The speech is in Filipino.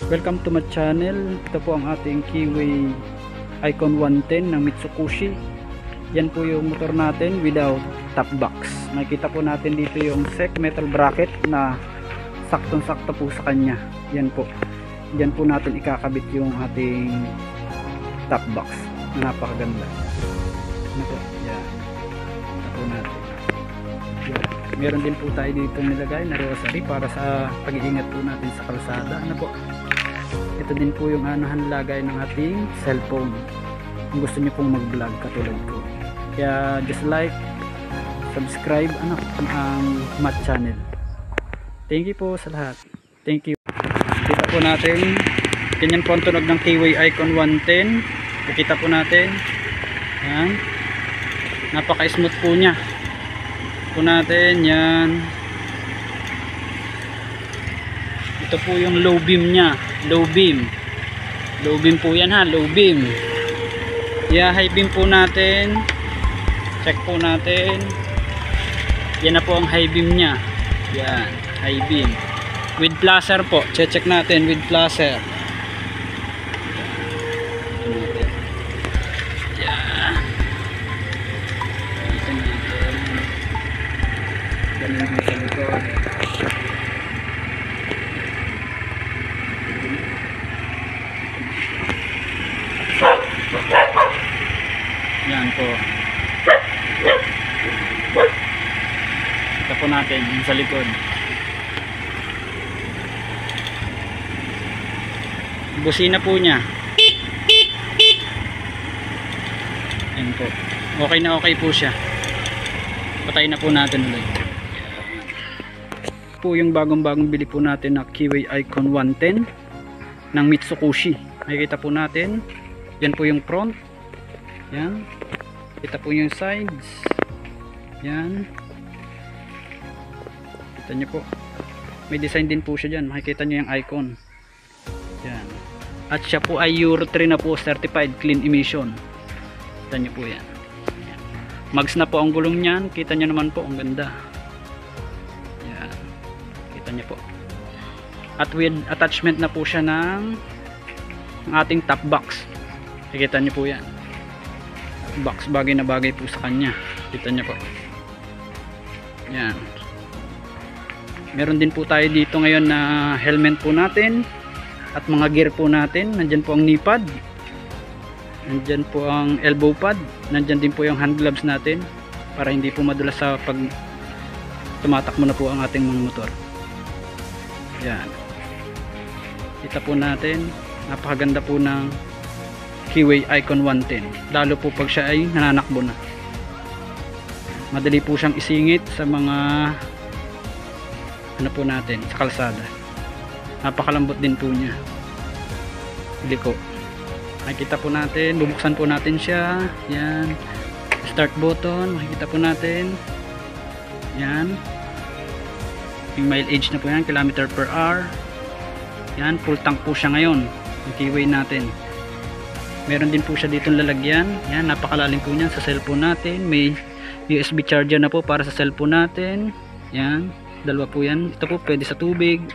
Welcome to my channel. Ito po ang ating Kiwi Icon 110 ng Mitsubishi. Yan po yung motor natin without top box. Makikita po natin dito yung SEC metal bracket na saktong sakto po sa kanya. Yan po. Yan po natin ikakabit yung ating top box. Napakaganda. Ano po? Yan. Ito po natin. Yan. Meron din po tayo dito nilagay na rosary para sa pag-iingat po natin sa kalsada. Ano po? Ito din po yung lagay ng ating cellphone kung gusto niyo pong mag-vlog katulad ko. Kaya just like, subscribe ang Mat channel. Thank you po sa lahat. Thank you. Kita po natin ganyan po ang tunog ng Kiwi Icon 110. Nakita po natin yan, napaka-smooth po niya po natin. Yan, ito po yung low beam nya, low beam po yan ha, low beam. Yeah, high beam po natin, check po natin. Yan na po ang high beam nya. Yan, high beam with flasher po, check natin with flasher. Yan, ganun sa likod. Yan po. Ito po natin yung sa likod. Busina po niya. Yan po. Okay na okay po siya. Patay na po natin ulit. Po yung bagong bili po natin na Kiwi Icon 110 ng Mitsubishi. Makikita po natin. Yan po yung front. Yan. Kita po yung sides. Yan. Kita nyo po. May design din po siya dyan. Makikita nyo yung icon. Yan. At siya po ay Euro 3 na po, certified clean emission. Kita nyo po yan. Yan. Mags na po ang gulong nyan. Kita nyo naman po ang ganda. Yan. Kita nyo po. At with attachment na po siya ng ating top box. Kita nyo po yan. Box, bagay na bagay po sa kanya. Kita nyo po. Yan. Meron din po tayo dito ngayon na helmet po natin at mga gear po natin. Nandyan po ang knee pad, nandyan po ang elbow pad, nandyan din po yung hand gloves natin para hindi po madulas sa pag tumatakbo na po ang ating mga motor. Yan. Kita po natin, napakaganda po ng Kiwi Icon 110, lalo po pag siya ay nananakbo na. Madali po siyang isingit sa mga ano po natin, sa kalsada. Napakalambot din po niya. Liko. Makikita po natin, bubuksan po natin siya. Yan. Start button, makikita po natin. Yan. Yung mileage na po yan, kilometer per hour. Yan, full tank po siya ngayon. Yung Kiwi natin. Meron din po siya dito lalagyan. Yan, napakalalim po niyan sa cellphone natin. May USB charger na po para sa cellphone natin. Yan, dalawa po yan. Ito po pwede sa tubig.